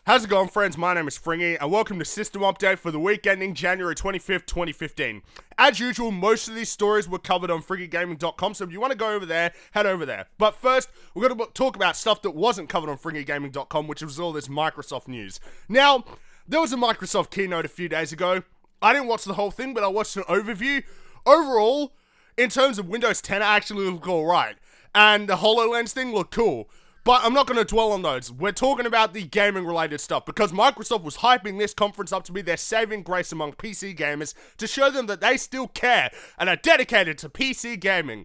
How's it going, friends? My name is Fringy, and welcome to System Update for the week ending January 25th, 2015. As usual, most of these stories were covered on FringyGaming.com, so if you want to go over there, head over there. But first, we're going to talk about stuff that wasn't covered on FringyGaming.com, which was all this Microsoft news. Now, there was a Microsoft Keynote a few days ago. I didn't watch the whole thing, but I watched an overview. Overall, in terms of Windows 10, it actually looked alright, and the HoloLens thing looked cool. But I'm not going to dwell on those. We're talking about the gaming-related stuff because Microsoft was hyping this conference up to be their saving grace among PC gamers to show them that they still care and are dedicated to PC gaming.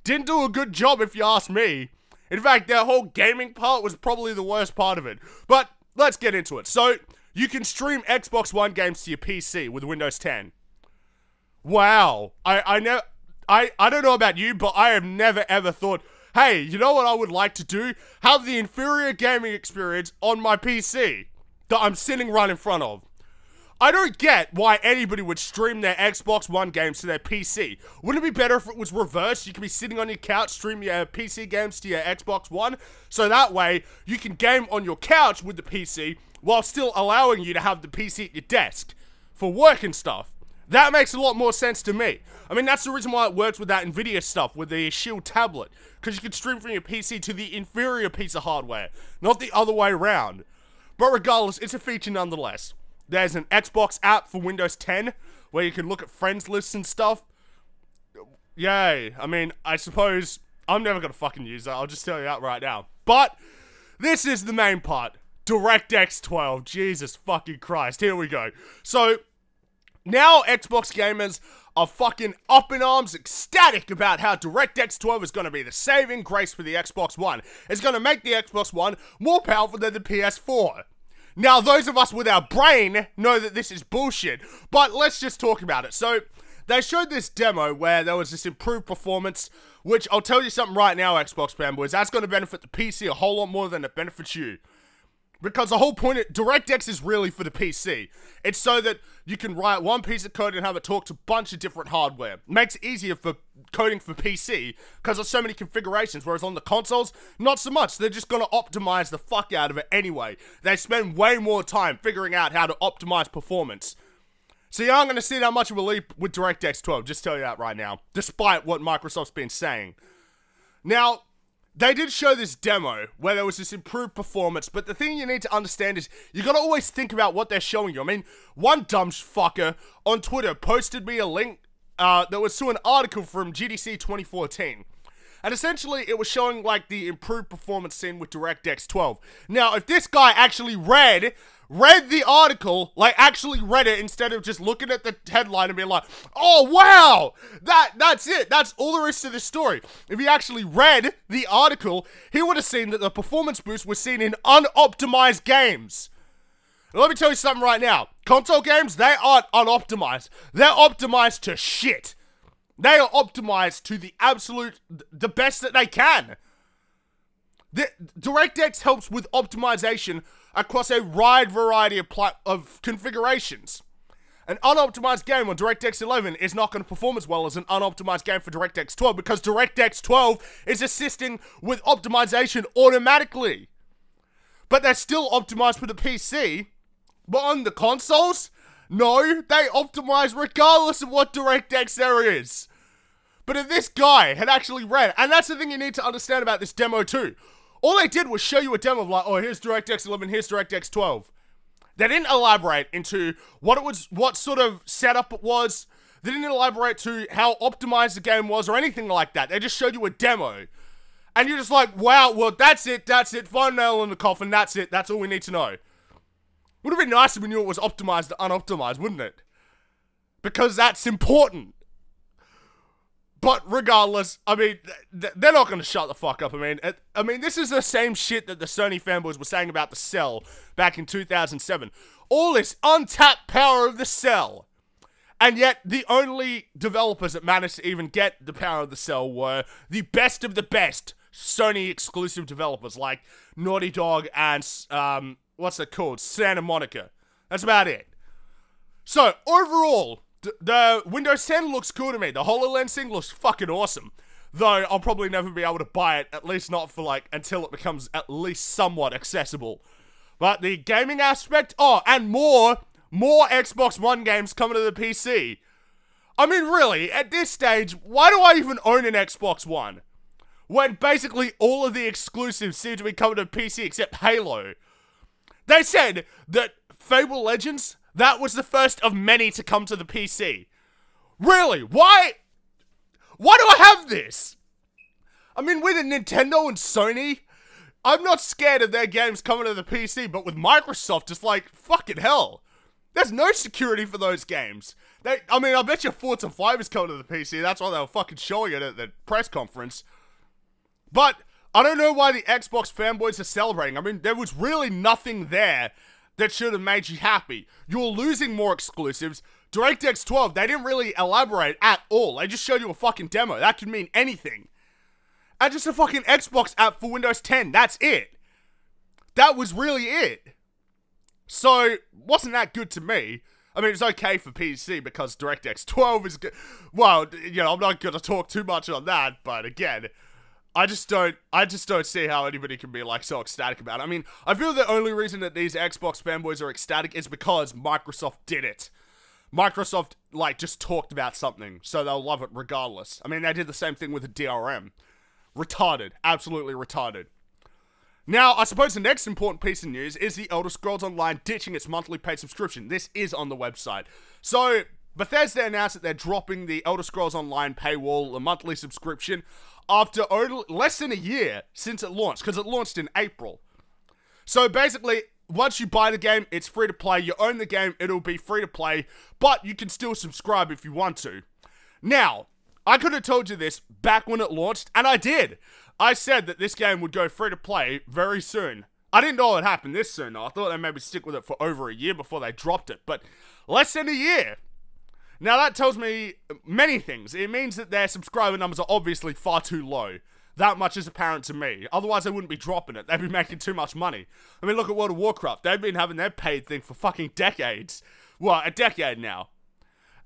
Didn't do a good job if you ask me. In fact, their whole gaming part was probably the worst part of it. But let's get into it. So, you can stream Xbox One games to your PC with Windows 10. Wow. I don't know about you, but I have never ever thought, hey, you know what I would like to do? Have the inferior gaming experience on my PC that I'm sitting right in front of. I don't get why anybody would stream their Xbox One games to their PC. Wouldn't it be better if it was reversed? You could be sitting on your couch, stream your PC games to your Xbox One, so that way you can game on your couch with the PC while still allowing you to have the PC at your desk for work and stuff. That makes a lot more sense to me. I mean, that's the reason why it works with that Nvidia stuff, with the Shield tablet. Because you can stream from your PC to the inferior piece of hardware, not the other way around. But regardless, it's a feature nonetheless. There's an Xbox app for Windows 10, where you can look at friends lists and stuff. Yay. I mean, I suppose I'm never going to fucking use that. I'll just tell you that right now. But this is the main part. DirectX 12. Jesus fucking Christ. Here we go. So, now Xbox gamers are fucking up in arms, ecstatic about how DirectX 12 is going to be the saving grace for the Xbox One. It's going to make the Xbox One more powerful than the PS4. Now, those of us with our brain know that this is bullshit, but let's just talk about it. So, they showed this demo where there was this improved performance, which I'll tell you something right now, Xbox fanboys, that's going to benefit the PC a whole lot more than it benefits you. Because the whole point of DirectX is really for the PC. It's so that you can write one piece of code and have it talk to a bunch of different hardware. Makes it easier for coding for PC, because there's so many configurations, whereas on the consoles, not so much. They're just going to optimize the fuck out of it anyway. They spend way more time figuring out how to optimize performance. So you aren't going to see that much of a leap with DirectX 12, just tell you that right now, despite what Microsoft's been saying. Now, they did show this demo where there was this improved performance, but the thing you need to understand is you gotta always think about what they're showing you. I mean, one dumb fucker on Twitter posted me a link that was to an article from GDC 2014. And essentially, it was showing, like, the improved performance scene with DirectX 12. Now, if this guy actually read the article, like, actually read it instead of just looking at the headline and being like, oh, wow, that's it. That's all there is to this story. If he actually read the article, he would have seen that the performance boost was seen in unoptimized games. Now, let me tell you something right now. Console games, they aren't unoptimized. They're optimized to shit. They are optimized to the absolute, the best that they can. DirectX helps with optimization across a wide variety of configurations. An unoptimized game on DirectX 11 is not going to perform as well as an unoptimized game for DirectX 12 because DirectX 12 is assisting with optimization automatically. But they're still optimized for the PC. But on the consoles, no, they optimize regardless of what DirectX there is. But if this guy had actually read, and that's the thing you need to understand about this demo too. All they did was show you a demo of like, oh, here's DirectX 11, here's DirectX 12. They didn't elaborate into what it was, what sort of setup it was. They didn't elaborate to how optimized the game was or anything like that. They just showed you a demo. And you're just like, wow, well, that's it, final nail in the coffin, that's it, that's all we need to know. Would have been nice if we knew it was optimized or unoptimized, wouldn't it? Because that's important. But regardless, I mean, they're not going to shut the fuck up. I mean, this is the same shit that the Sony fanboys were saying about the Cell back in 2007. All this untapped power of the Cell. And yet, the only developers that managed to even get the power of the Cell were the best of the best Sony exclusive developers, like Naughty Dog and, what's it called? Santa Monica. That's about it. So, overall, the Windows 10 looks cool to me. The HoloLens thing looks fucking awesome. Though, I'll probably never be able to buy it, at least not for, like, until it becomes at least somewhat accessible. But the gaming aspect, oh, and more Xbox One games coming to the PC. I mean, really, at this stage, why do I even own an Xbox One? When basically all of the exclusives seem to be coming to PC except Halo. They said that Fable Legends, that was the first of many to come to the PC. Really? Why do I have this? I mean, with Nintendo and Sony, I'm not scared of their games coming to the PC, but with Microsoft, it's like, fucking hell. There's no security for those games. I mean, I bet you Forza 5 is coming to the PC. That's why they were fucking showing it at the press conference. But I don't know why the Xbox fanboys are celebrating. I mean, there was really nothing there that should have made you happy. You're losing more exclusives. DirectX 12, they didn't really elaborate at all. They just showed you a fucking demo. That could mean anything. And just a fucking Xbox app for Windows 10. That's it. That was really it. So, wasn't that good to me? I mean, it's okay for PC because DirectX 12 is good. Well, you know, I'm not going to talk too much on that, but again, I just don't see how anybody can be, like, so ecstatic about it. I mean, I feel the only reason that these Xbox fanboys are ecstatic is because Microsoft did it. Microsoft, like, just talked about something, so they'll love it regardless. I mean, they did the same thing with the DRM. Retarded. Absolutely retarded. Now, I suppose the next important piece of news is the Elder Scrolls Online ditching its monthly paid subscription. This is on the website. So, Bethesda announced that they're dropping the Elder Scrolls Online paywall, the monthly subscription, after less than a year since it launched, because it launched in April. So basically, once you buy the game, it's free to play. You own the game, it'll be free to play, but you can still subscribe if you want to. Now, I could have told you this back when it launched, and I did. I said that this game would go free to play very soon. I didn't know it would happen this soon, though. I thought they'd maybe stick with it for over a year before they dropped it, but less than a year. Now, that tells me many things. It means that their subscriber numbers are obviously far too low. That much is apparent to me. Otherwise, they wouldn't be dropping it. They'd be making too much money. I mean, look at World of Warcraft. They've been having their paid thing for fucking decades. Well, a decade now.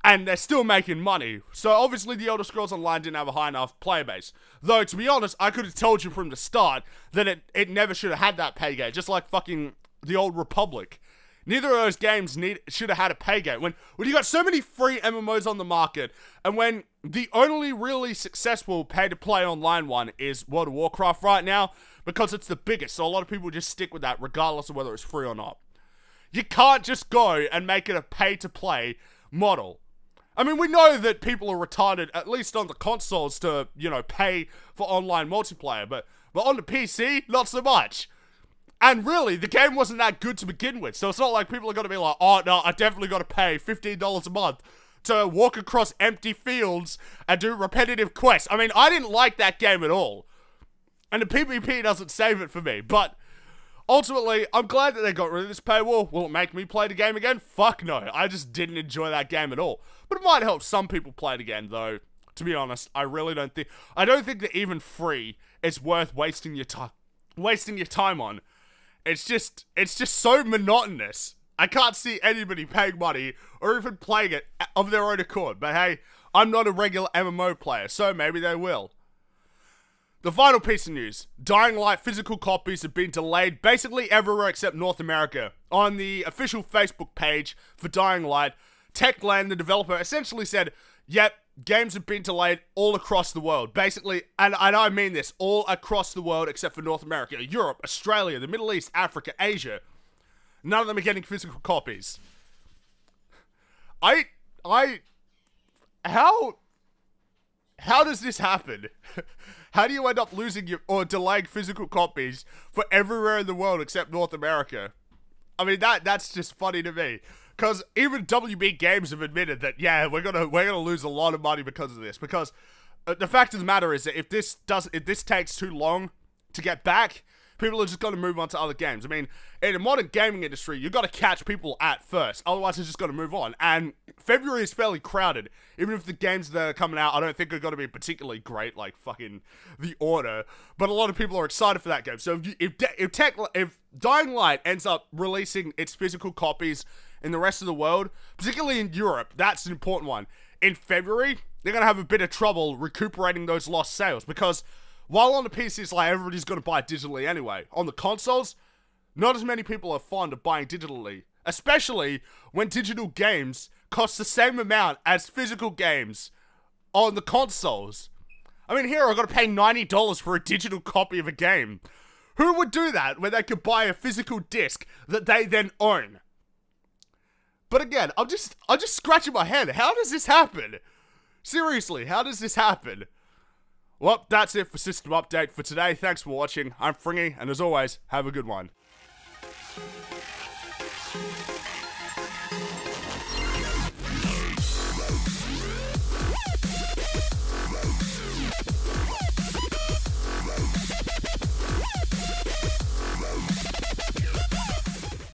And they're still making money. So, obviously, the Elder Scrolls Online didn't have a high enough player base. Though, to be honest, I could have told you from the start that it never should have had that pay gate. Just like fucking the Old Republic. Neither of those games should have had a pay gate. When you got so many free MMOs on the market, and when the only really successful pay-to-play online one is World of Warcraft right now, because it's the biggest, so a lot of people just stick with that regardless of whether it's free or not. You can't just go and make it a pay-to-play model. I mean, we know that people are retarded, at least on the consoles, to, you know, pay for online multiplayer, but on the PC, not so much. And really, the game wasn't that good to begin with, so it's not like people are going to be like, oh, no, I definitely got to pay $15 a month to walk across empty fields and do repetitive quests. I mean, I didn't like that game at all. And the PvP doesn't save it for me, but ultimately, I'm glad that they got rid of this paywall. Will it make me play the game again? Fuck no. I just didn't enjoy that game at all. But it might help some people play it again, though. To be honest, I don't think that even free is worth wasting your time on. It's just so monotonous. I can't see anybody paying money or even playing it of their own accord. But hey, I'm not a regular MMO player, so maybe they will. The final piece of news. Dying Light physical copies have been delayed basically everywhere except North America. On the official Facebook page for Dying Light, Techland, the developer, essentially said, yep, games have been delayed all across the world. Basically, and I mean this, all across the world except for North America, Europe, Australia, the Middle East, Africa, Asia. None of them are getting physical copies. How does this happen? How do you end up losing or delaying physical copies for everywhere in the world except North America? I mean, that's just funny to me. Because even WB Games have admitted that, yeah, we're gonna lose a lot of money because of this. Because the fact of the matter is that if this takes too long to get back, people are just gonna move on to other games. I mean, in the modern gaming industry, you gotta catch people at first. Otherwise, they're just gonna move on. And February is fairly crowded. Even if the games that are coming out, I don't think are gonna be particularly great, like fucking The Order. But a lot of people are excited for that game. So if Dying Light ends up releasing its physical copies in the rest of the world, particularly in Europe, that's an important one. In February, they're going to have a bit of trouble recuperating those lost sales, because while on the PCs, like, everybody's going to buy it digitally anyway, on the consoles, Not as many people are fond of buying digitally, especially when digital games cost the same amount as physical games on the consoles. I mean, here I've got to pay $90 for a digital copy of a game. Who would do that when they could buy a physical disc that they then own? But again, I'm just scratching my head. How does this happen? Seriously, how does this happen? Well, that's it for System Update for today. Thanks for watching. I'm Fringy, and as always, have a good one.